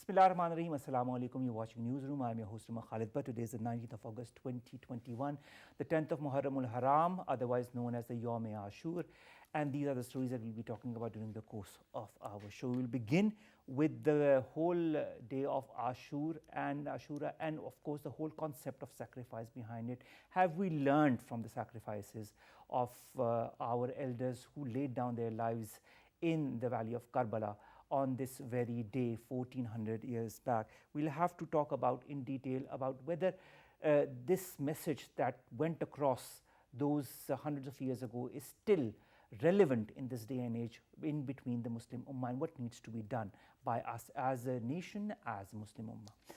Bismillahirrahmanirrahim. Assalamu alaikum. You're watching Newsroom. I'm your host, Khalid. But today is the 19th of August 2021, the 10th of Muharram al-Haram, otherwise known as the Yawm Ashur. And these are the stories that we'll be talking about during the course of our show. We'll begin with the whole day of Ashura, and of course the whole concept of sacrifice behind it. Have we learned from the sacrifices of our elders who laid down their lives in the valley of Karbala on this very day 1400 years back? We'll have to talk about in detail about whether this message that went across those hundreds of years ago is still relevant in this day and age in between the Muslim Ummah, and what needs to be done by us as a nation, as Muslim Ummah.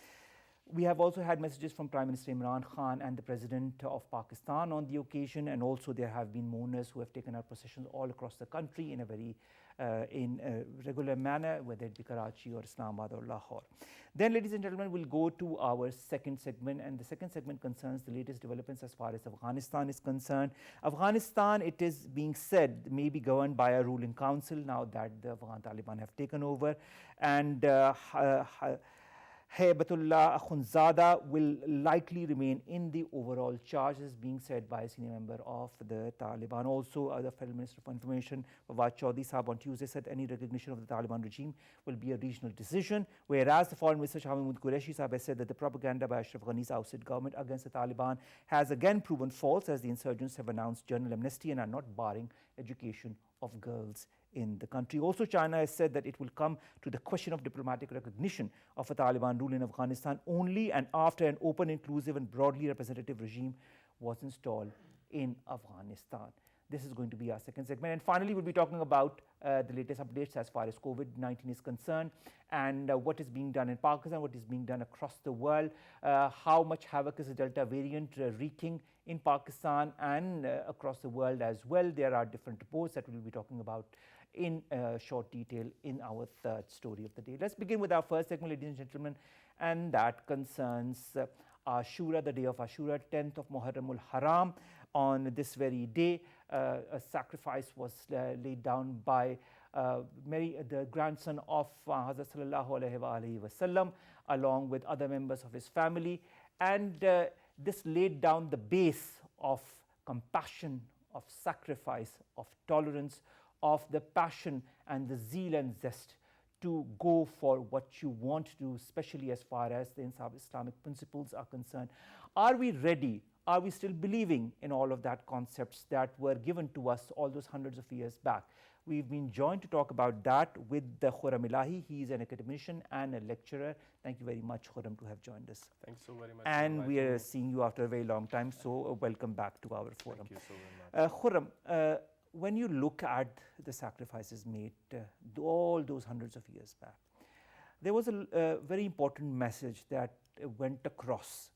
We have also had messages from Prime Minister Imran Khan and the President of Pakistan on the occasion, and also there have been mourners who have taken up processions all across the country in a very regular manner, whether it be Karachi or Islamabad or Lahore. Then, ladies and gentlemen, we'll go to our second segment, and the second segment concerns the latest developments as far as Afghanistan is concerned. Afghanistan, it is being said, may be governed by a ruling council now that the Afghan Taliban have taken over, and Haybatullah Akhundzada will likely remain in the overall charge, as being said by a senior member of the Taliban. Also, the Federal Minister for Information, Fawad Chaudhry Sahab, on Tuesday said any recognition of the Taliban regime will be a regional decision, whereas the Foreign Minister Shah Mahmood Qureshi Sahab has said that the propaganda by Ashraf Ghani's ousted government against the Taliban has again proven false, as the insurgents have announced general amnesty and are not barring education of girls in the country. Also, China has said that it will come to the question of diplomatic recognition of a Taliban rule in Afghanistan only and after an open, inclusive and broadly representative regime was installed in Afghanistan. This is going to be our second segment. And finally, we'll be talking about the latest updates as far as COVID-19 is concerned, and what is being done in Pakistan, what is being done across the world, how much havoc is the Delta variant wreaking in Pakistan and across the world as well. There are different reports that we'll be talking about in short detail in our third story of the day. Let's begin with our first segment, ladies and gentlemen, and that concerns Ashura, the day of Ashura, 10th of Muharram al-Haram. On this very day, a sacrifice was laid down by the grandson of Hazrat Sallallahu Alaihi Wasallam, along with other members of his family, and this laid down the base of compassion, of sacrifice, of tolerance, of the passion and the zeal and zest to go for what you want to do, especially as far as the Islamic principles are concerned. Are we ready? Are we still believing in all of that concepts that were given to us all those hundreds of years back? We've been joined to talk about that with the Khurram Elahi. He is an academician and a lecturer. Thank you very much, Khurram, to have joined us. Thanks so very much. And we are seeing you after a very long time, so welcome back to our forum. Thank you so very much. Khurram, when you look at the sacrifices made all those hundreds of years back, there was a very important message that went across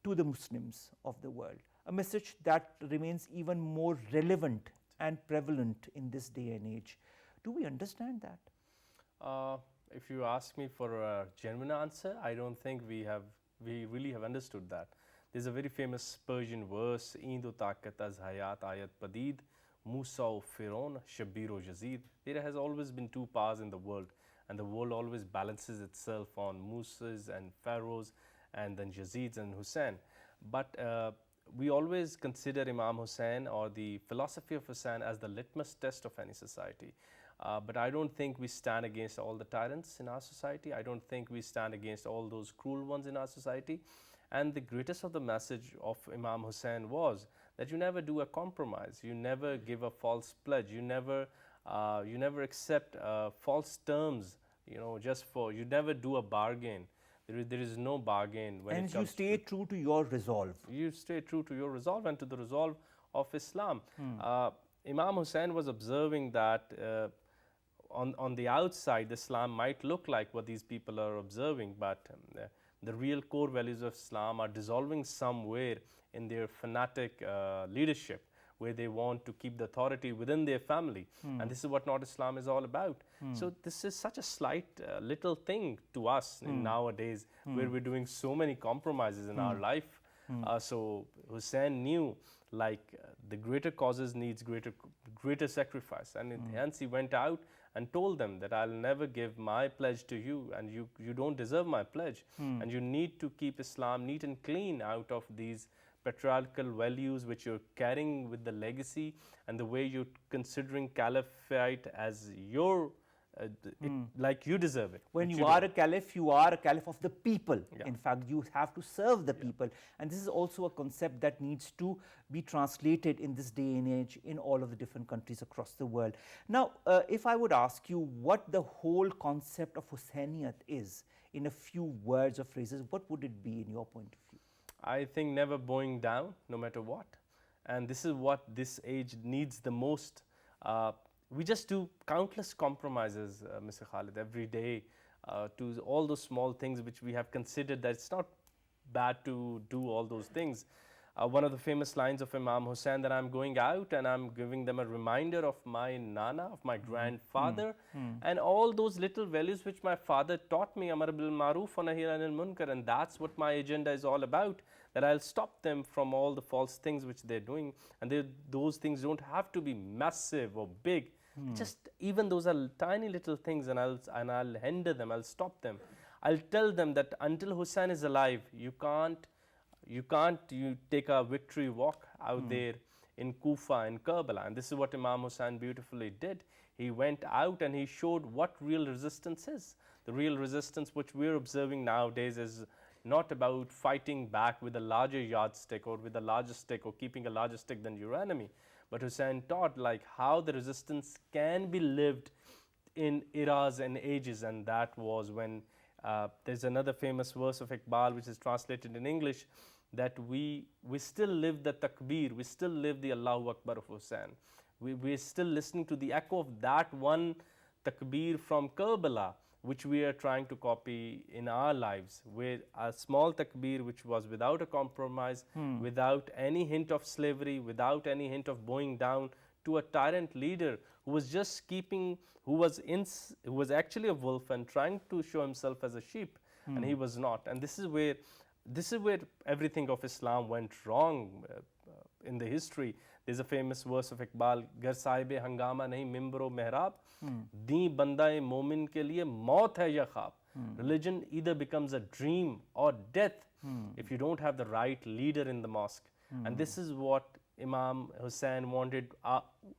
to the Muslims of the world, a message that remains even more relevant and prevalent in this day and age. Do we understand that? If you ask me for a genuine answer, I don't think we really have understood that. There's a very famous Persian verse, Indo Taqat az Hayat Ayat Padid, Musa o Firon, Shabir o Yazid. There has always been two powers in the world, and the world always balances itself on Musas and Pharaohs, and then Yazids and Hussain. But we always consider Imam Hussain or the philosophy of Hussain as the litmus test of any society. But I don't think we stand against all the tyrants in our society. I don't think we stand against all those cruel ones in our society. And the greatest of the message of Imam Hussain was that you never do a compromise, you never give a false pledge, you never accept false terms, you never do a bargain. There is no bargain when it comes. And you stay true to your resolve. You stay true to your resolve and to the resolve of Islam. Imam Hussain was observing that on the outside, Islam might look like what these people are observing, but the real core values of Islam are dissolving somewhere in their fanatic leadership, where they want to keep the authority within their family. And this is what not Islam is all about. So this is such a slight little thing to us in nowadays, where we're doing so many compromises in our life. So Hussain knew the greater causes needs greater sacrifice, and hence he went out and told them that I'll never give my pledge to you, and you don't deserve my pledge, and you need to keep Islam neat and clean out of these patriarchal values which you're carrying with the legacy and the way you're considering caliphate as your like you deserve it. When which you are don't. a caliph, you are a caliph of the people. Yeah. In fact, you have to serve the people. And this is also a concept that needs to be translated in this day and age in all of the different countries across the world. Now, if I would ask you what the whole concept of Hussainiyat is in a few words or phrases, what would it be in your point of view? I think never bowing down, no matter what. And this is what this age needs the most. We just do countless compromises, Mr. Khalid, every day to all those small things which we have considered that it's not bad to do all those things. One of the famous lines of Imam Hussain, that I'm going out and I'm giving them a reminder of my Nana, of my grandfather, and all those little values which my father taught me, Amar bil Maruf wa Nahi anil Munkar, and that's what my agenda is all about, that I'll stop them from all the false things which they're doing, and those things don't have to be massive or big. Just even those are tiny little things, and I'll hinder them, I'll stop them. I'll tell them that until Hussain is alive, you take a victory walk out there in Kufa, in Karbala. And this is what Imam Hussain beautifully did. He went out and he showed what real resistance is. The real resistance which we're observing nowadays is not about fighting back with a larger yardstick or with a larger stick or keeping a larger stick than your enemy. But Hussain taught like how the resistance can be lived in eras and ages, and that was when there's another famous verse of Iqbal which is translated in English, that we still live the takbir, we still live the Allahu Akbar of Hussain. We're still listening to the echo of that one takbir from Karbala, which we are trying to copy in our lives, where a small takbir which was without a compromise, without any hint of slavery, without any hint of bowing down to a tyrant leader who was just who was actually a wolf and trying to show himself as a sheep, and he was not. And this is where everything of Islam went wrong in the history. There's a famous verse of Iqbal, Gar sahibe hangama nahi mimbaro mehrab, di bandae momin ke liye maut hai ya khab. Religion either becomes a dream or death if you don't have the right leader in the mosque. And this is what Imam Hussain wanted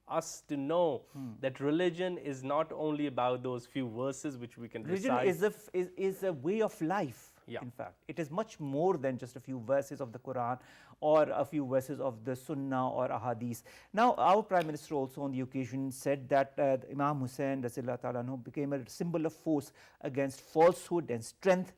us to know, that religion is not only about those few verses which we can recite. Religion is a way of life. Yeah. In fact, it is much more than just a few verses of the Quran or a few verses of the Sunnah or Ahadith. Now, our Prime Minister also on the occasion said that Imam Hussain became a symbol of force against falsehood and strength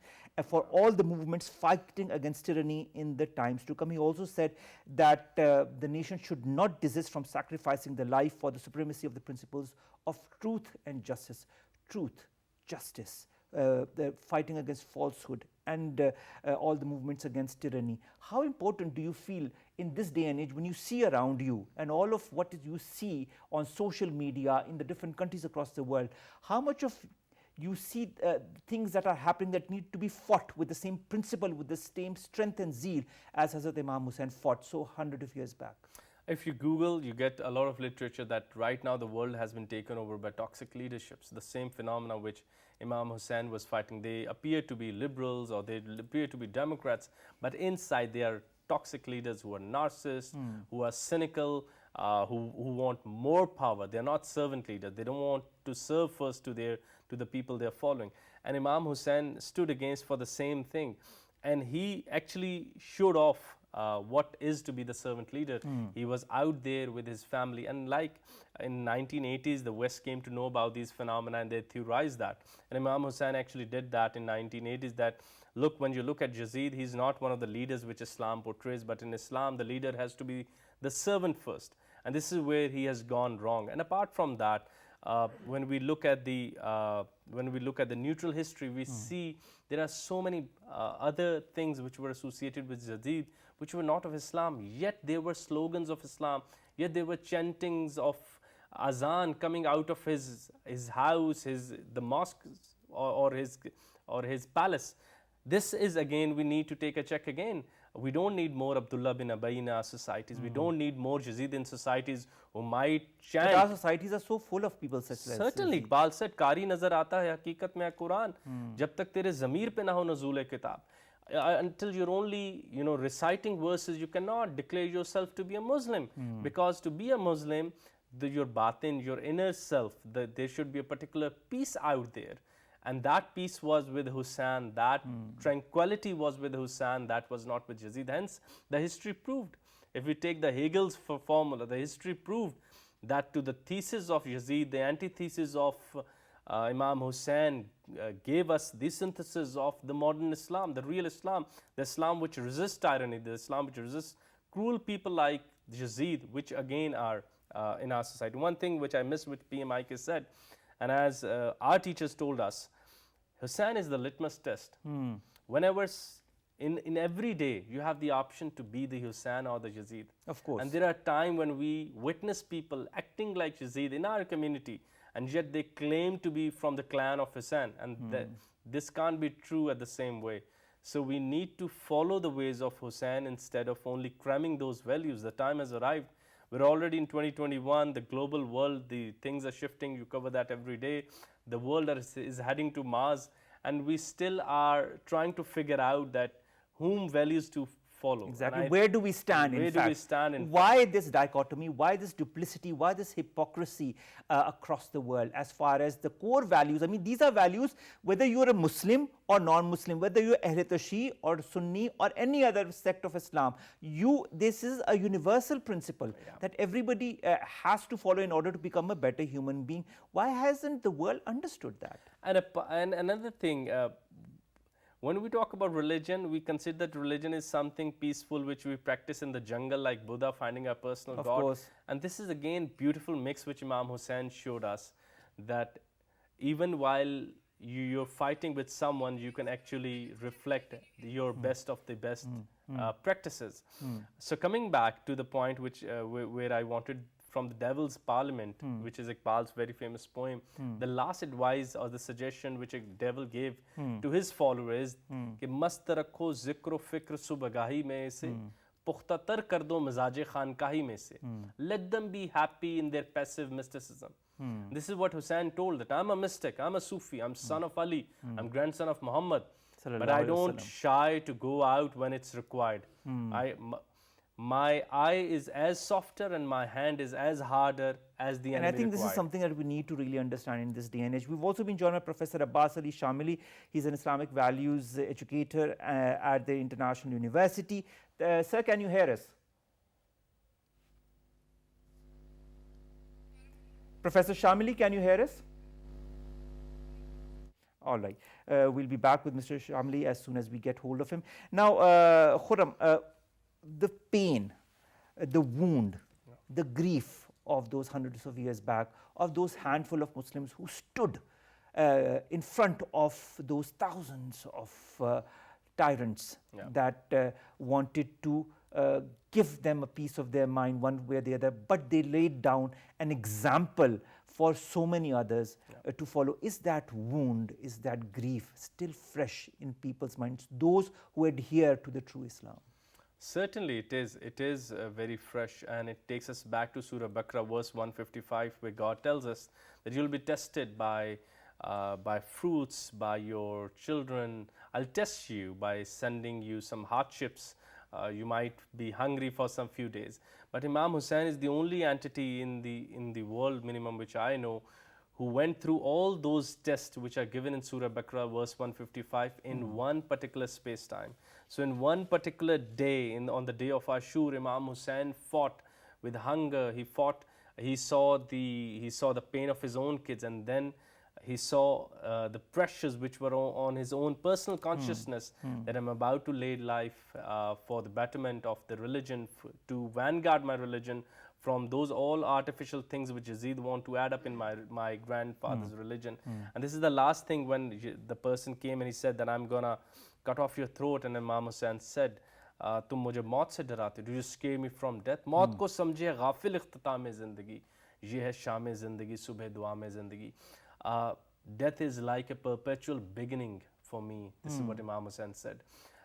for all the movements fighting against tyranny in the times to come. He also said that the nation should not desist from sacrificing the life for the supremacy of the principles of truth and justice. Truth, justice, the fighting against falsehood, and all the movements against tyranny. How important do you feel in this day and age when you see around you and all of what you see on social media in the different countries across the world, how much of you see things that are happening that need to be fought with the same principle, with the same strength and zeal as Hazrat Imam Hussain fought so hundreds of years back? If you Google, you get a lot of literature that right now the world has been taken over by toxic leaderships, the same phenomena which Imam Hussain was fighting. They appear to be liberals or they appear to be Democrats, but inside they are toxic leaders who are narcissists, who are cynical, who want more power. They're not servant leaders. They don't want to serve first to the people they're following. And Imam Hussain stood against for the same thing. And he actually showed off what is to be the servant leader. He was out there with his family, and like in 1980s, the West came to know about these phenomena and they theorized that. And Imam Hussain actually did that in 1980s, that look, when you look at Yazid, he's not one of the leaders which Islam portrays, but in Islam, the leader has to be the servant first. And this is where he has gone wrong. And apart from that, when we look at the neutral history, we see there are so many other things which were associated with Yazid, which were not of Islam, yet there were slogans of Islam, yet there were chantings of azan coming out of his house, the mosque or his palace. This is again, we need to take a check again. We don't need more Abdullah bin Ubay in our societies. We don't need more Yazid in societies who might chant. But our societies are so full of people such as Certainly, Iqbal said, Kari nazar aata hai haqiqat mein Quran. Jab tak tere zamir pe na ho nazul kitab. Until you're only, reciting verses, you cannot declare yourself to be a Muslim. Because to be a Muslim, your batin, your inner self, there should be a particular peace out there. And that peace was with Hussain, that tranquility was with Hussain, that was not with Yazid. Hence, the history proved. If we take the Hegel's formula, the history proved that to the thesis of Yazid, the antithesis of Imam Hussain gave us the synthesis of the modern Islam, the real Islam, the Islam which resists tyranny, the Islam which resists cruel people like Yazid, which again are in our society. One thing which I missed, which PMIK said, and as our teachers told us, Hussain is the litmus test. Whenever, in every day, you have the option to be the Hussain or the Yazid. Of course. And there are times when we witness people acting like Yazid in our community, and yet they claim to be from the clan of Hussain. And this can't be true at the same way. So we need to follow the ways of Hussain instead of only cramming those values. The time has arrived. We're already in 2021, the global world, the things are shifting, you cover that every day. The world is heading to Mars, and we still are trying to figure out that whom values to follow. Exactly. Where do we stand, in fact? Why this dichotomy? Why this duplicity? Why this hypocrisy across the world as far as the core values? I mean, these are values, whether you're a Muslim or non-Muslim, whether you're Ahl Tashi or Sunni or any other sect of Islam, this is a universal principle that everybody has to follow in order to become a better human being. Why hasn't the world understood that? And another thing, when we talk about religion, we consider that religion is something peaceful which we practice in the jungle, like Buddha finding our personal God. Course. And this is again beautiful mix which Imam Hussain showed us, that even while you're fighting with someone, you can actually reflect your best of the best practices. So coming back to the point which where I wanted, from the Devil's Parliament, which is Iqbal's very famous poem, the last advice or the suggestion which a devil gave to his followers, कि मस्त रखो ज़िक्र फ़िक्र सुबगाही में से, पुख्ता तर कर दो मिजाज खानकाही में से. Let them be happy in their passive mysticism. This is what Hussain told, that I'm a mystic, I'm a Sufi, I'm son of Ali, I'm grandson of Muhammad, but I don't shy to go out when it's required. My eye is as softer and my hand is as harder as the enemy. And I think required. This is something that we need to really understand in this day and age. We've also been joined by Professor Abbas Ali Shameli. He's an Islamic values educator at the International University. Sir, can you hear us? Professor Shameli, can you hear us? All right. We'll be back with Mr. Shameli as soon as we get hold of him. Now, Khurram, the pain, the wound, the grief of those hundreds of years back, of those handful of Muslims who stood in front of those thousands of tyrants that wanted to give them a piece of their mind one way or the other, but they laid down an example for so many others to follow. Is that wound, is that grief still fresh in people's minds, those who adhere to the true Islam? Certainly it is. It is very fresh, and it takes us back to Surah Baqarah verse 155, where God tells us that you'll be tested by fruits, by your children. I'll test you by sending you some hardships. You might be hungry for some few days. But Imam Hussain is the only entity in the world, minimum, which I know, who went through all those tests which are given in Surah Baqarah verse 155 in one particular space-time. So in one particular day, on the day of Ashur, Imam Hussain fought with hunger. He saw the pain of his own kids, and then he saw the pressures which were on his own personal consciousness, that I'm about to lay life for the betterment of the religion, to vanguard my religion from those all artificial things which Yazid want to add up in my grandfather's religion. And this is the last thing when the person came and he said that I'm gonna cut off your throat, and Imam Hussain said, तुम मुझे मौत से डराते, do you scare me from death? मौत को समझे गाफिल इख्तिताम ज़िंदगी, ये है शाम ज़िंदगी, सुबह दुआ में ज़िंदगी. Death is like a perpetual beginning for me. This is what Imam Hussain said.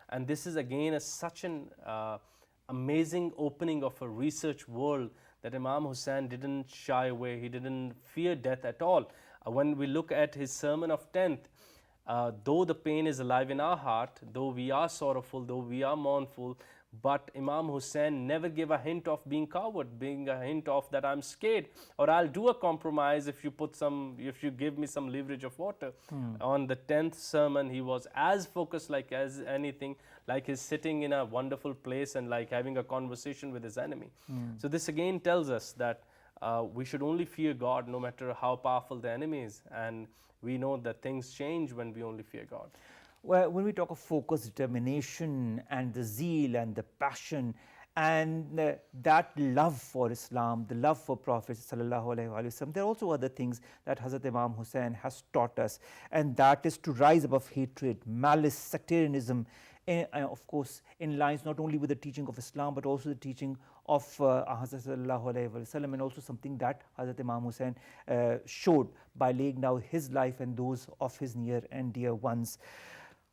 And this is again such an amazing opening of a research world that Imam Hussain didn't shy away. He didn't fear death at all. When we look at his sermon of 10th, though the pain is alive in our heart, though we are sorrowful, though we are mournful, but Imam Hussain never gave a hint of being coward, being a hint of that I'm scared, or I'll do a compromise if you give me some leverage of water. On the 10th sermon, he was as focused like as anything, like he's sitting in a wonderful place and like having a conversation with his enemy. So this again tells us that we should only fear God no matter how powerful the enemy is, and we know that things change when we only fear God. Well, when we talk of focus, determination, and the zeal and the passion, and that love for Islam, the love for Prophet sallallahu alaihi wasallam, there are also other things that Hazrat Imam Hussain has taught us, and that is to rise above hatred, malice, sectarianism, of course, in lines not only with the teaching of Islam, but also the teaching of Hazrat sallallahu alaihi wasallam, and also something that Hazrat Imam Hussain showed by laying down his life and those of his near and dear ones.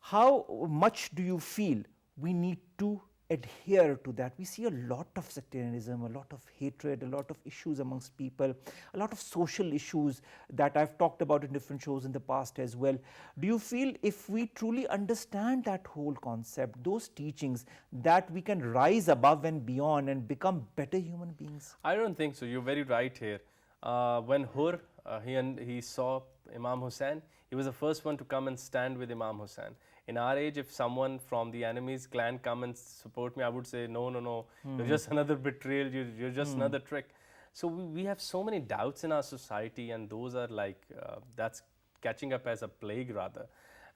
How much do you feel we need to adhere to that? We see a lot of sectarianism, a lot of hatred, a lot of issues amongst people, a lot of social issues that I've talked about in different shows in the past as well. Do you feel if we truly understand that whole concept, those teachings, that we can rise above and beyond and become better human beings? I don't think so. You're very right here. When Hur, he saw Imam Hussain, he was the first one to come and stand with Imam Hussain. In our age, if someone from the enemy's clan come and support me, I would say, no, you're just another betrayal, you're just another trick. So we have so many doubts in our society, and those are like, that's catching up as a plague rather.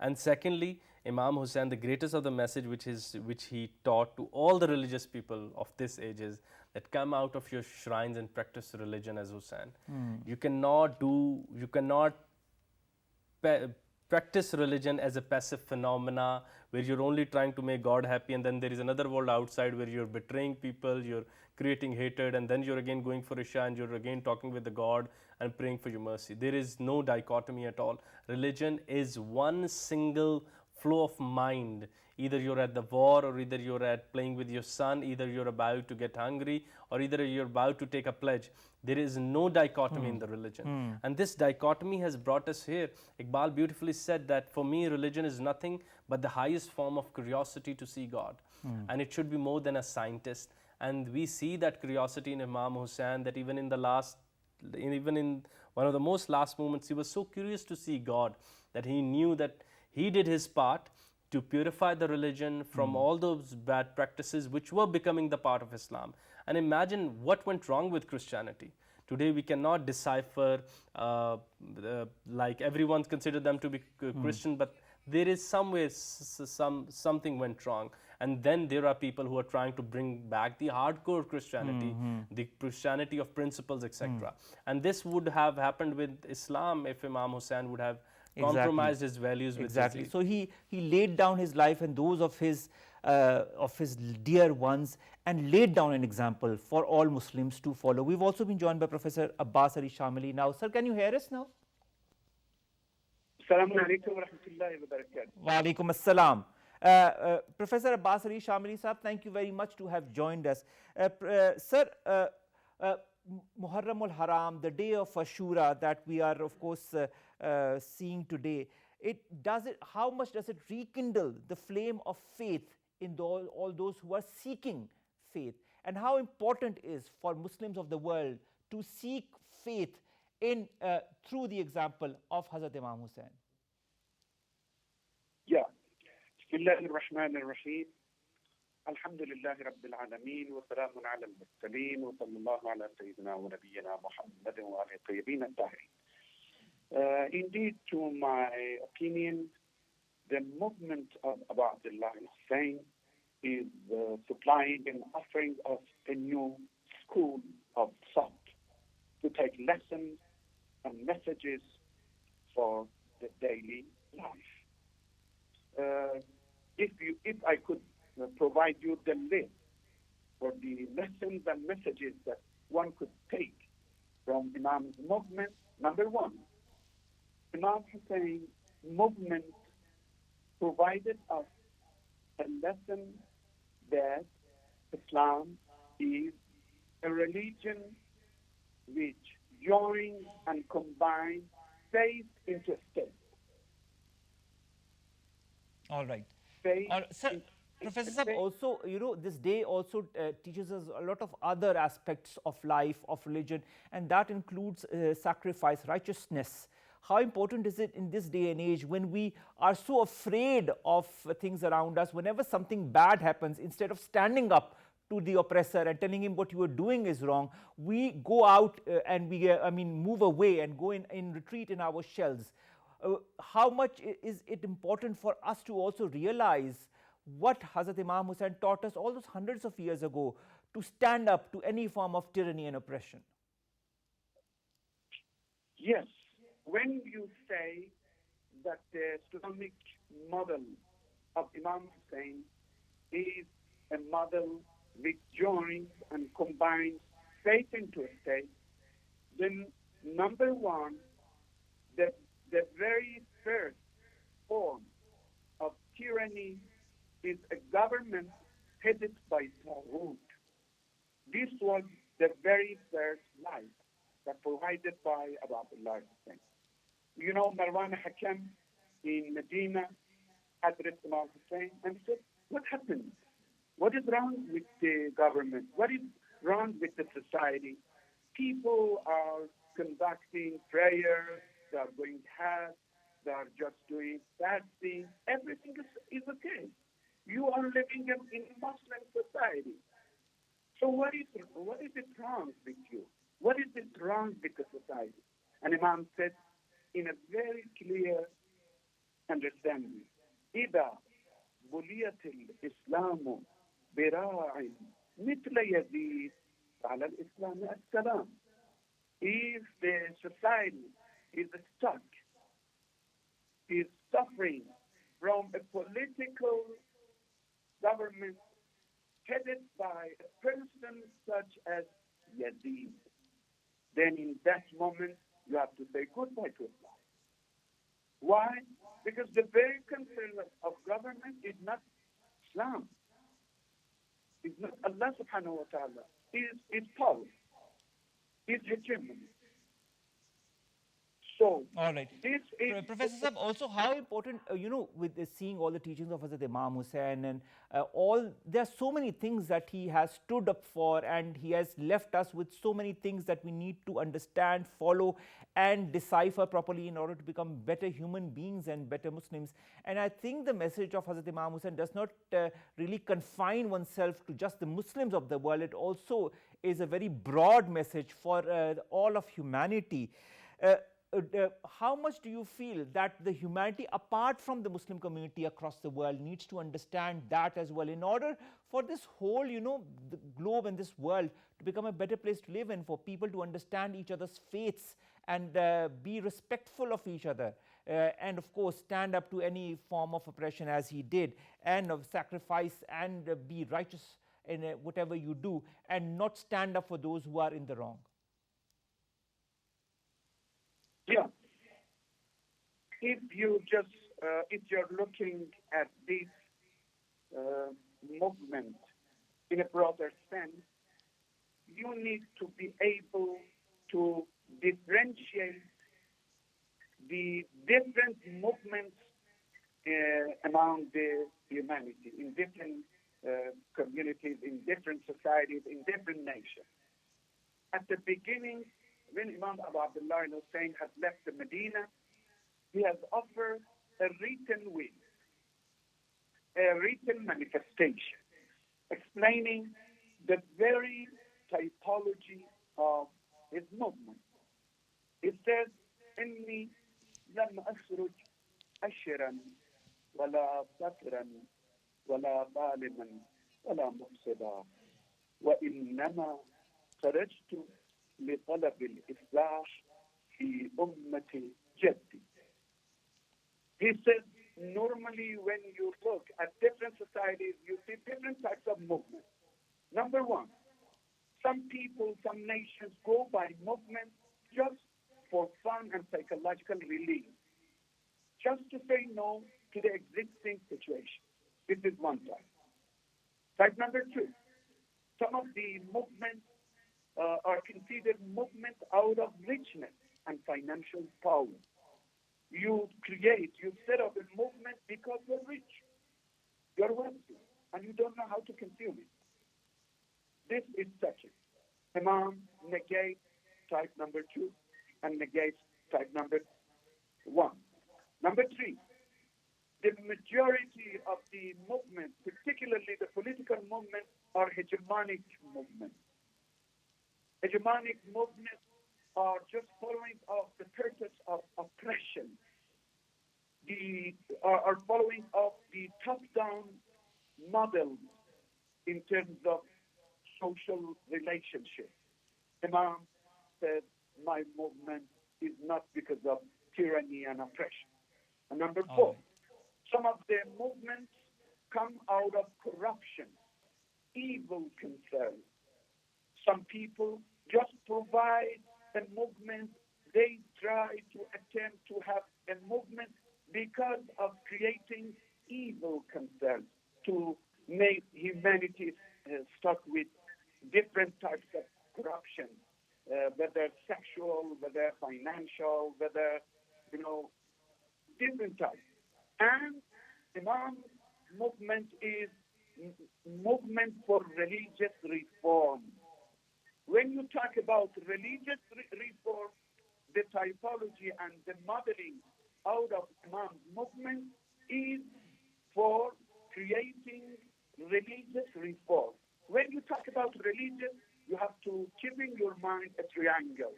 And secondly, Imam Hussain, the greatest of the message which he taught to all the religious people of this age is that come out of your shrines and practice religion as Hussain. You cannot practice religion as a passive phenomena where you're only trying to make God happy, and then there is another world outside where you're betraying people, you're creating hatred, and then you're again going for Isha and you're again talking with the God and praying for your mercy. There is no dichotomy at all. Religion is one single flow of mind. Either you're at the war, or either you're at playing with your son, either you're about to get hungry, or either you're about to take a pledge. There is no dichotomy in the religion. And this dichotomy has brought us here. Iqbal beautifully said that for me, religion is nothing but the highest form of curiosity to see God. And it should be more than a scientist. And we see that curiosity in Imam Hussain, that even in one of the most last moments, he was so curious to see God that he knew that he did his part to purify the religion from all those bad practices which were becoming the part of Islam. And imagine what went wrong with Christianity. Today we cannot decipher, like everyone considered them to be Christian, but there is somewhere something went wrong. And then there are people who are trying to bring back the hardcore Christianity, the Christianity of principles, etc. And this would have happened with Islam if Imam Hussain would have compromised his values with Exactly. his So he laid down his life and those of his dear ones, and laid down an example for all Muslims to follow. We've also been joined by Professor Abbas Ali Shameli. Now, sir, can you hear us now? Assalamu alaikum wa rahmatullahi wa barakatuh. Wa alaikum assalam. Professor Abbas Ali Shameli sahab, thank you very much to have joined us. Sir, Muharram al-Haram, the day of Ashura that we are of course seeing today, how much does it rekindle the flame of faith in all those who are seeking faith, and how important is for Muslims of the world to seek faith in through the example of Hazrat Imam Hussain? Yeah. Bismillahir Rahmanir Rahim. Alhamdulillahi Rabbil Alameen wa salamun ala al-mursaleen wa sallallahu ala sayyidina wa nabiyyina Muhammadin wa alihi tayyibin at-tahirin. Indeed, to my opinion, the movement of Abu Abdullah al-Hussain is supplying and offering us a new school of thought to take lessons and messages for the daily life. If I could provide you the list for the lessons and messages that one could take from Imam's movement, number one, Imam Hussein's movement provided us a lesson that Islam is a religion which joins and combines faith into state. All right. Faith Sir, Professor Saab, also, this day also teaches us a lot of other aspects of life, of religion, and that includes sacrifice, righteousness. How important is it in this day and age when we are so afraid of things around us? Whenever something bad happens, instead of standing up to the oppressor and telling him what you are doing is wrong, we go out and move away and go in retreat in our shells. How much is it important for us to also realize what Hazrat Imam Hussain taught us all those hundreds of years ago, to stand up to any form of tyranny and oppression? Yes, when you say that the Islamic model of Imam Hussain is a model which joins and combines faith into a state, then number one, the very first form of tyranny is a government headed by Taghut. This was the very first light that provided by Abdullah Hussain. You know, Marwan Hakam in Medina addressed Imam Hussain and said, what happened? What is wrong with the government? What is wrong with the society? People are conducting prayers, they are going Hajj, they are just doing fasting. Everything is okay. You are living in a Muslim society. So what is it wrong with you? What is it wrong with the society? And Imam said in a very clear understanding, إذا بليت الإسلام براع مثل يزيد على الإسلام السلام. If the society is stuck, is suffering from a political government headed by a person such as Yazid, then in that moment you have to say goodbye to Islam. Why? Because the very concern of government is not Islam. It's not Allah subhanahu wa ta'ala. It's power. It's hegemony. So, all right. This is Professor Saab, also how important, with seeing all the teachings of Hazrat Imam Hussain and there are so many things that he has stood up for, and he has left us with so many things that we need to understand, follow, and decipher properly in order to become better human beings and better Muslims. And I think the message of Hazrat Imam Hussain does not really confine oneself to just the Muslims of the world. It also is a very broad message for all of humanity. How much do you feel that the humanity apart from the Muslim community across the world needs to understand that as well, in order for this whole, the globe and this world to become a better place to live in, for people to understand each other's faiths and be respectful of each other, and of course stand up to any form of oppression as he did, and of sacrifice, and be righteous in whatever you do, and not stand up for those who are in the wrong? Yeah. If you're looking at this movement in a broader sense, you need to be able to differentiate the different movements among the humanity, in different communities, in different societies, in different nations. At the beginning, when Imam Abu Abdullah Hussain has left the Medina, he has offered a written will, a written manifestation, explaining the very typology of his movement. It says, إني لم أخرج أشرا ولا سكرا ولا ظالما ولا مفسدا وإنما خرجت لطلب الإصلاح في أمة جدي. He said, normally when you look at different societies, you see different types of movements. Number one, some people, some nations go by movement just for fun and psychological relief. Just to say, no, to the existing situation. This is one type. Type number two, some of the movements are considered movements out of richness and financial power. You set up a movement because you're rich, you're wealthy, and you don't know how to consume it. This is second. Imam negates type number two and negates type number one. Number three, the majority of the movements, particularly the political movements, are hegemonic movements. Hegemonic movements are just following of the purpose of oppression. Are following of the top-down model in terms of social relationships. Imam said, my movement is not because of tyranny and oppression. And number four, some of the movements come out of corruption, evil concerns. Some people just provide a movement. They try to attempt to have a movement because of creating evil concerns to make humanity stuck with different types of corruption, whether sexual, whether financial, whether, different types. And Imam movement is movement for religious reform. When you talk about religious reform, the typology and the modeling out of Imam movement is for creating religious reform. When you talk about religion, you have to keep in your mind a triangle: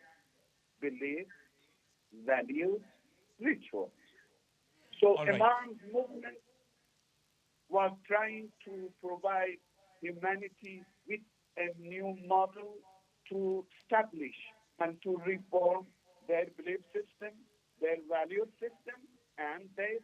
belief, values, rituals. So Imam's movement was trying to provide humanity with a new model to establish and to reform their belief system, their value system, and their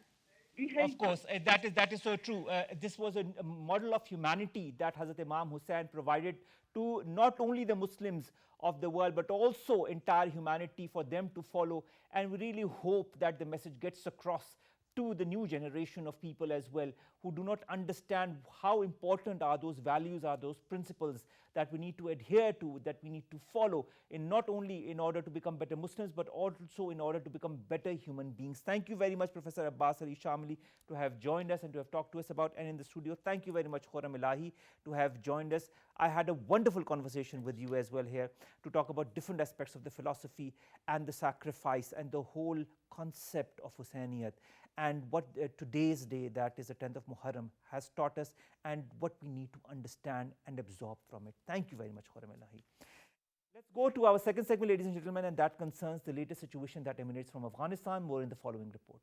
behavior. Of course, that is so true. This was a model of humanity that Hazrat Imam Hussain provided to not only the Muslims of the world, but also entire humanity for them to follow. And we really hope that the message gets across to the new generation of people as well, who do not understand how important are those values, are those principles that we need to adhere to, that we need to follow, in not only in order to become better Muslims, but also in order to become better human beings. Thank you very much, Professor Abbas Ali Shameli, to have joined us and to have talked to us about, and in the studio, thank you very much, Khurram Elahi, to have joined us. I had a wonderful conversation with you as well here to talk about different aspects of the philosophy and the sacrifice and the whole concept of Hussainiyat, and what today's day, that is the 10th of Muharram, has taught us, and what we need to understand and absorb from it. Thank you very much, Khurram Elahi. Let's go to our second segment, ladies and gentlemen, and that concerns the latest situation that emanates from Afghanistan. More in the following report.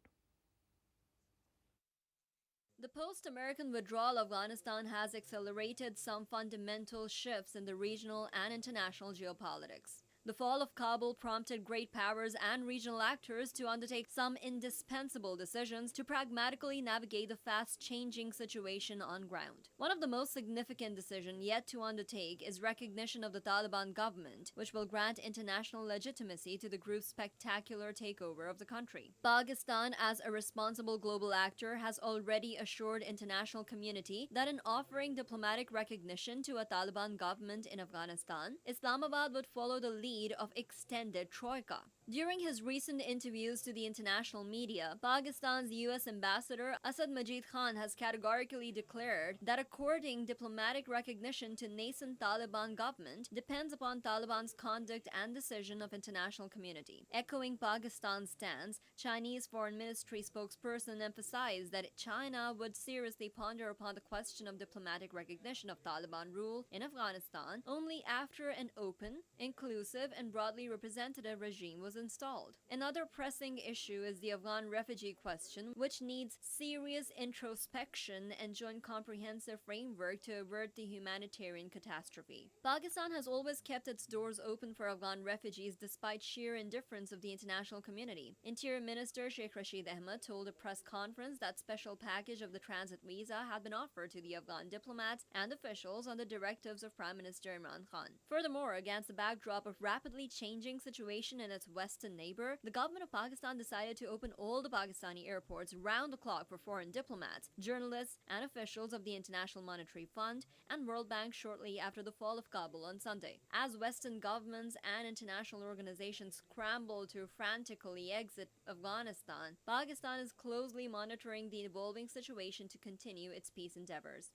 The post-American withdrawal of Afghanistan has accelerated some fundamental shifts in the regional and international geopolitics. The fall of Kabul prompted great powers and regional actors to undertake some indispensable decisions to pragmatically navigate the fast-changing situation on ground. One of the most significant decisions yet to undertake is recognition of the Taliban government, which will grant international legitimacy to the group's spectacular takeover of the country. Pakistan, as a responsible global actor, has already assured international community that in offering diplomatic recognition to a Taliban government in Afghanistan, Islamabad would follow the lead of extended troika. During his recent interviews to the international media, Pakistan's U.S. ambassador Asad Majid Khan has categorically declared that according diplomatic recognition to nascent Taliban government depends upon Taliban's conduct and decision of international community. Echoing Pakistan's stance, Chinese Foreign Ministry spokesperson emphasized that China would seriously ponder upon the question of diplomatic recognition of Taliban rule in Afghanistan only after an open, inclusive, and broadly representative regime was installed. Another pressing issue is the Afghan refugee question, which needs serious introspection and joint comprehensive framework to avert the humanitarian catastrophe. Pakistan has always kept its doors open for Afghan refugees despite sheer indifference of the international community. Interior Minister Sheikh Rashid Ahmad told a press conference that special package of the transit visa had been offered to the Afghan diplomats and officials on the directives of Prime Minister Imran Khan. Furthermore, against the backdrop of rapidly changing situation in its west Western neighbor, the government of Pakistan decided to open all the Pakistani airports round the clock for foreign diplomats, journalists, and officials of the International Monetary Fund and World Bank shortly after the fall of Kabul on Sunday. As Western governments and international organizations scramble to frantically exit Afghanistan, Pakistan is closely monitoring the evolving situation to continue its peace endeavors.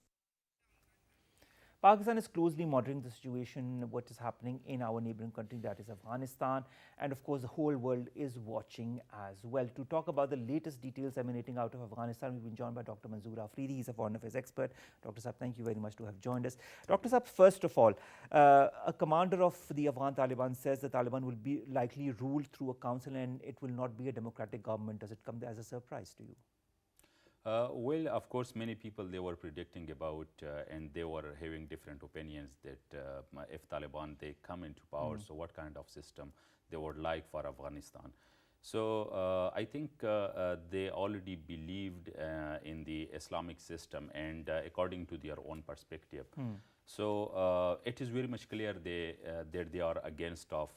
Pakistan is closely monitoring the situation, what is happening in our neighboring country, that is Afghanistan, and of course the whole world is watching as well. To talk about the latest details emanating out of Afghanistan, we've been joined by Dr. Manzoor Afridi. He's a foreign affairs expert. Dr. Saab, thank you very much to have joined us. Dr. Saab, first of all, a commander of the Afghan Taliban says the Taliban will be likely ruled through a council and it will not be a democratic government. Does it come as a surprise to you? Well, of course, many people they were predicting about and they were having different opinions that if Taliban they come into power, so what kind of system they would like for Afghanistan. So I think they already believed in the Islamic system and according to their own perspective. So it is very much clear that they are against of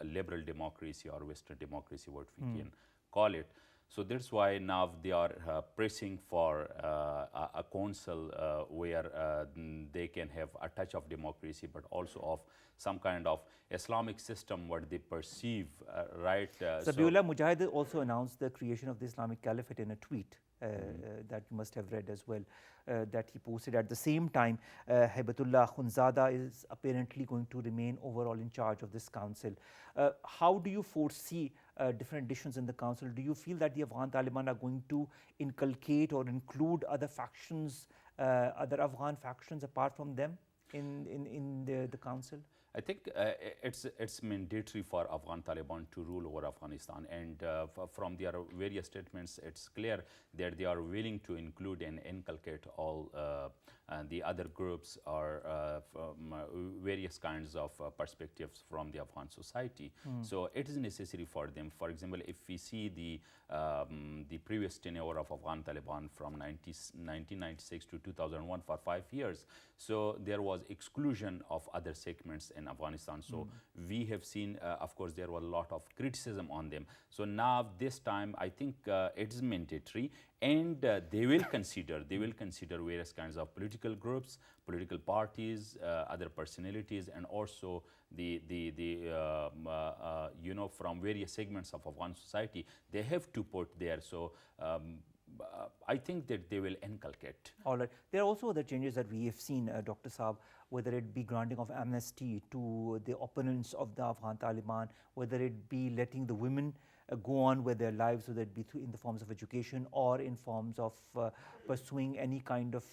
liberal democracy or Western democracy, what we can call it. So that's why now they are pressing for a council where they can have a touch of democracy, but also of some kind of Islamic system what they perceive, right? Sabiullah Mujahid also announced the creation of the Islamic Caliphate in a tweet that you must have read as well, that he posted. At the same time, Hibatullah Khunzada is apparently going to remain overall in charge of this council. How do you foresee different additions in the council? Do you feel that the Afghan Taliban are going to inculcate or include other factions, other Afghan factions apart from them in the council? I think it's mandatory for Afghan Taliban to rule over Afghanistan, and from their various statements, it's clear that they are willing to include and inculcate all the other groups or various kinds of perspectives from the Afghan society. So it is necessary for them. For example, if we see the previous tenure of Afghan Taliban from 1996 to 2001 for 5 years, so there was exclusion of other segments in Afghanistan. So we have seen, of course, there was a lot of criticism on them. So now this time, I think it is mandatory, and they will consider various kinds of political groups, political parties, other personalities, and also from various segments of Afghan society. They have to put there. So I think that they will inculcate. All right. There are also other changes that we have seen, Dr. Saab, whether it be granting of amnesty to the opponents of the Afghan Taliban, whether it be letting the women go on with their lives, whether it be in the forms of education or in forms of pursuing any kind of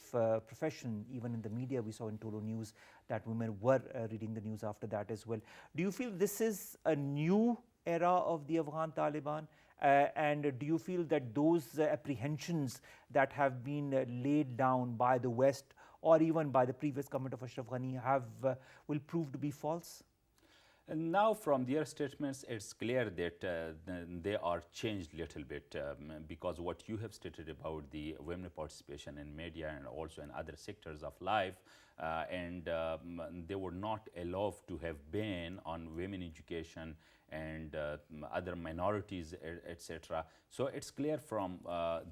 profession. Even in the media, we saw in Tolo News that women were reading the news after that as well. Do you feel this is a new era of the Afghan Taliban? And do you feel that those apprehensions that have been laid down by the West or even by the previous government of Ashraf Ghani will prove to be false? And now from their statements, it's clear that they are changed a little bit because what you have stated about the women participation in media and also in other sectors of life, and they were not allowed to have ban on women education and other minorities, etc. So it's clear from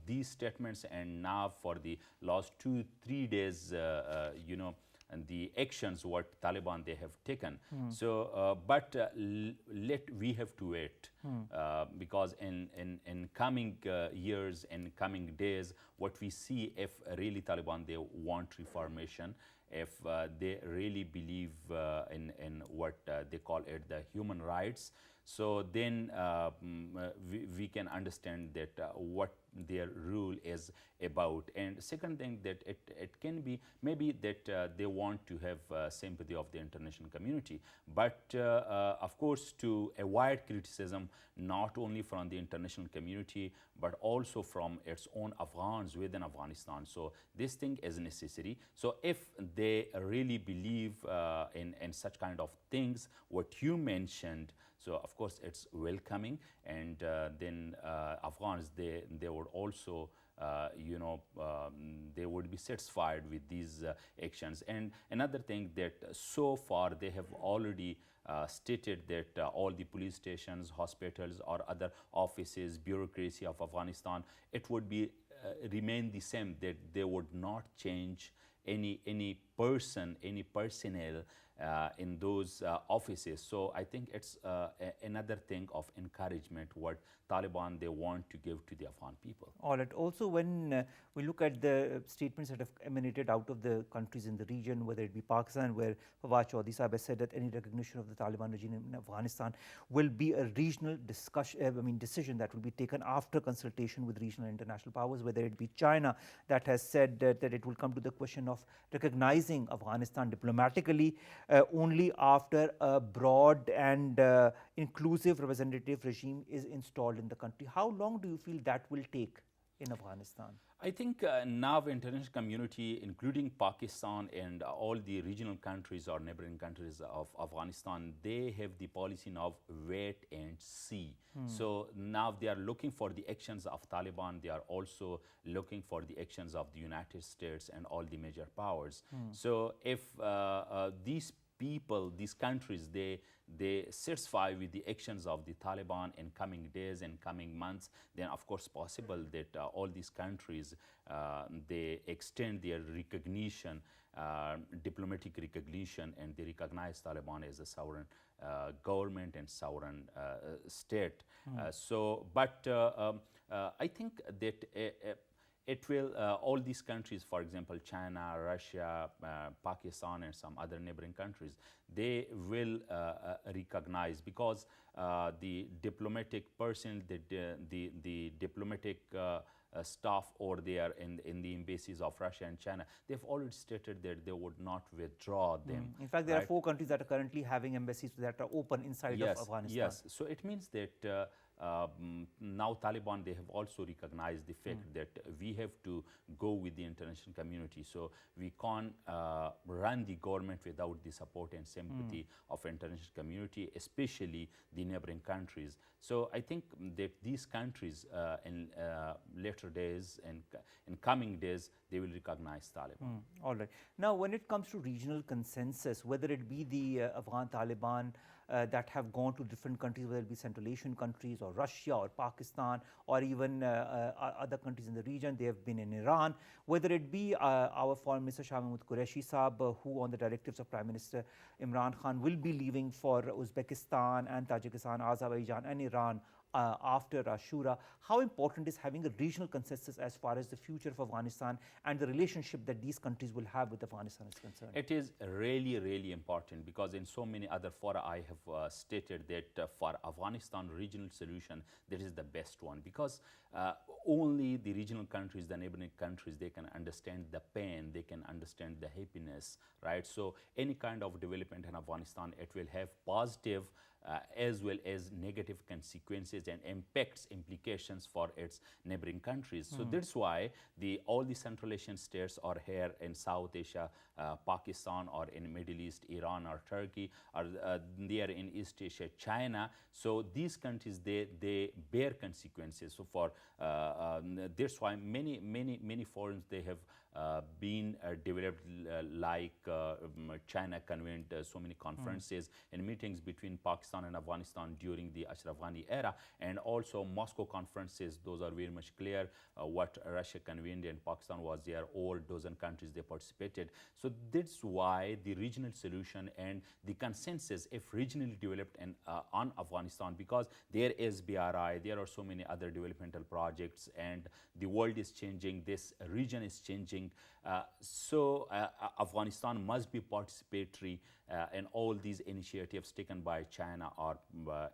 these statements, and now for the last 2-3 days, and the actions what Taliban they have taken. So, but we have to wait because in coming years, in coming days, what we see if really Taliban they want reformation, if they really believe in what they call it the human rights, so then we can understand that what their rule is about. And second thing that it can be maybe that they want to have sympathy of the international community, but of course to avoid criticism not only from the international community but also from its own Afghans within Afghanistan. So this thing is necessary. So if they really believe in such kind of things what you mentioned, so of course it's welcoming, and then Afghans they would also they would be satisfied with these actions. And another thing that so far they have already stated that all the police stations, hospitals, or other offices, bureaucracy of Afghanistan, it would be remain the same, that they would not change any person, any personnel in those offices. So I think it's another thing of encouragement what Taliban they want to give to the Afghan people. All right. Also, when we look at the statements that have emanated out of the countries in the region, whether it be Pakistan, where Fawad Chaudhry Sahib has said that any recognition of the Taliban regime in Afghanistan will be a regional decision that will be taken after consultation with regional and international powers, whether it be China that has said that it will come to the question of recognizing Afghanistan diplomatically only after a broad and inclusive representative regime is installed in the country. How long do you feel that will take in Afghanistan? I think now the international community, including Pakistan and all the regional countries or neighboring countries of Afghanistan, they have the policy of wait and see. So now they are looking for the actions of Taliban. They are also looking for the actions of the United States and all the major powers. So if these people, these countries, they satisfy with the actions of the Taliban in coming days and coming months, then of course possible that all these countries, they extend their recognition, diplomatic recognition, and they recognize Taliban as a sovereign government and sovereign state. But I think that it will, all these countries, for example, China, Russia, Pakistan, and some other neighboring countries, they will recognize, because the diplomatic person, the diplomatic staff over there in the embassies of Russia and China, they've already stated that they would not withdraw them. In fact, there are 4 countries that are currently having embassies that are open inside of Afghanistan. Yes, so it means that now Taliban, they have also recognized the fact that we have to go with the international community. So we can't run the government without the support and sympathy of international community, especially the neighboring countries. So I think that these countries in later days and in coming days, they will recognize Taliban. All right. Now, when it comes to regional consensus, whether it be the Afghan Taliban that have gone to different countries, whether it be Central Asian countries or Russia or Pakistan or even other countries in the region, they have been in Iran, whether it be our Foreign Minister Shah Mahmood Qureshi Saab, who on the directives of Prime Minister Imran Khan will be leaving for Uzbekistan and Tajikistan, Azerbaijan and Iran after Ashura. How important is having a regional consensus as far as the future of Afghanistan and the relationship that these countries will have with Afghanistan is concerned? It is really, really important, because in so many other fora I have stated that for Afghanistan regional solution, that is the best one, because only the regional countries, the neighboring countries, they can understand the pain, they can understand the happiness, right? So any kind of development in Afghanistan, it will have positive as well as negative consequences and impacts, implications for its neighboring countries. So that's why all the Central Asian states are here in South Asia, Pakistan, or in Middle East, Iran or Turkey, or there in East Asia, China. So these countries, they bear consequences. So for that's why many forums they have been developed, like China convened so many conferences and meetings between Pakistan and Afghanistan during the Ashraf Ghani era, and also Moscow conferences. Those are very much clear what Russia convened, and Pakistan was there. All dozen countries they participated. So that's why the regional solution and the consensus, if regionally developed on Afghanistan, because there is BRI, there are so many other developmental projects, and the world is changing, this region is changing. So Afghanistan must be participatory in all these initiatives taken by China or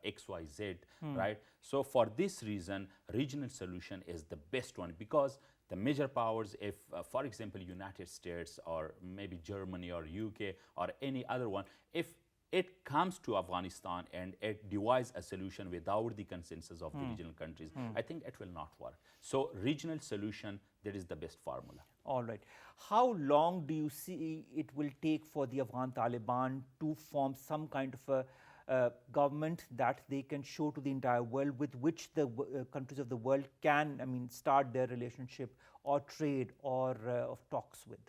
XYZ, right? So for this reason, regional solution is the best one, because the major powers, if for example United States or maybe Germany or UK or any other one, if it comes to Afghanistan and it devises a solution without the consensus of the regional countries, I think it will not work. So regional solution, that is the best formula. All right. How long do you see it will take for the Afghan Taliban to form some kind of a government that they can show to the entire world, with which the countries of the world can, start their relationship or trade or of talks with?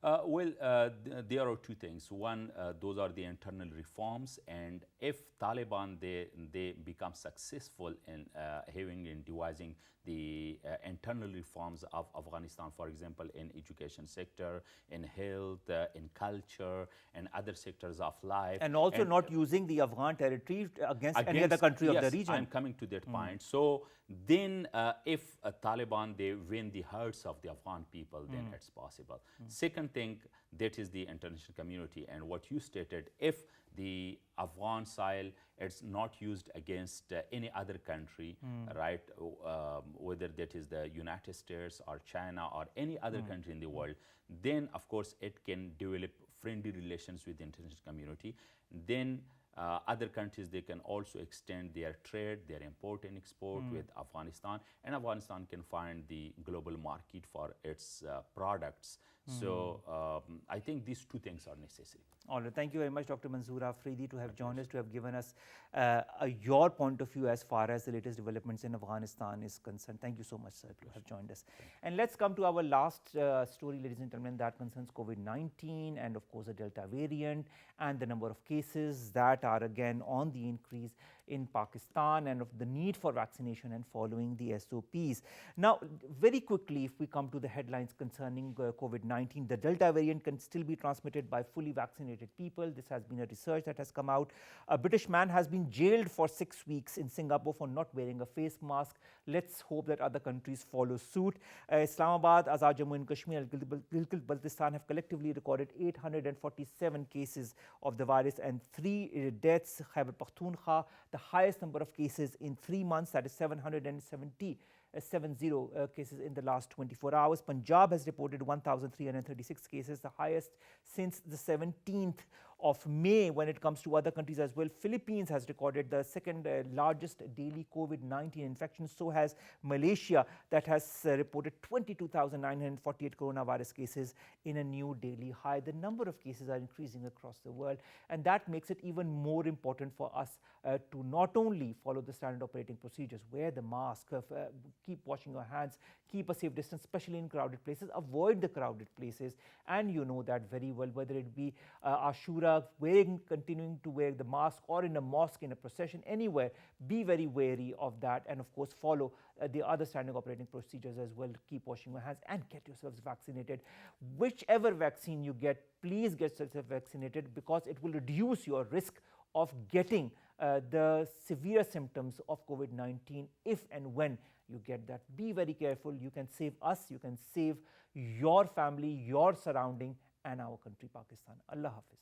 There are two things. One, those are the internal reforms, and if Taliban they become successful in devising the internal reforms of Afghanistan, for example, in education sector, in health, in culture, and other sectors of life, and also not using the Afghan territory against any other country of the region. I'm coming to that point. So then, if Taliban they win the hearts of the Afghan people, then it's possible. Second thing, that is the international community, and what you stated, if the Afghan soil is not used against any other country, right, whether that is the United States or China or any other country in the world, then of course it can develop friendly relations with the international community. Then other countries, they can also extend their trade, their import and export with Afghanistan, and Afghanistan can find the global market for its products. So I think these two things are necessary. All right. Thank you very much, Dr. Manzoor Afridi, to have joined us, to have given us your point of view as far as the latest developments in Afghanistan is concerned. Thank you so much, sir, to have joined us. And let's come to our last story, ladies and gentlemen, that concerns COVID-19 and, of course, the Delta variant and the number of cases that are again on the increase in Pakistan, and of the need for vaccination and following the SOPs. Now, very quickly, if we come to the headlines concerning COVID-19, the Delta variant can still be transmitted by fully vaccinated people. This has been a research that has come out. A British man has been jailed for 6 weeks in Singapore for not wearing a face mask. Let's hope that other countries follow suit. Islamabad, Azad Jammu and Kashmir, and Gilgit-Baltistan have collectively recorded 847 cases of the virus and 3 deaths. Khyber Pakhtunkhwa, the highest number of cases in 3 months, that is 770 cases in the last 24 hours. Punjab has reported 1,336 cases, the highest since the 17th of May. When it comes to other countries as well, Philippines has recorded the second largest daily COVID-19 infection. So has Malaysia, that has reported 22,948 coronavirus cases in a new daily high. The number of cases are increasing across the world, and that makes it even more important for us to not only follow the standard operating procedures, wear the mask, keep washing your hands, keep a safe distance, especially in crowded places, avoid the crowded places, and you know that very well, whether it be Ashura, continuing to wear the mask, or in a mosque, in a procession, anywhere, be very wary of that, and of course follow the other standard operating procedures as well. Keep washing your hands and get yourselves vaccinated. Whichever vaccine you get, please get yourself vaccinated, because it will reduce your risk of getting the severe symptoms of COVID-19 if and when you get that. Be very careful. You can save us, you can save your family, your surrounding, and our country, Pakistan. Allah Hafiz.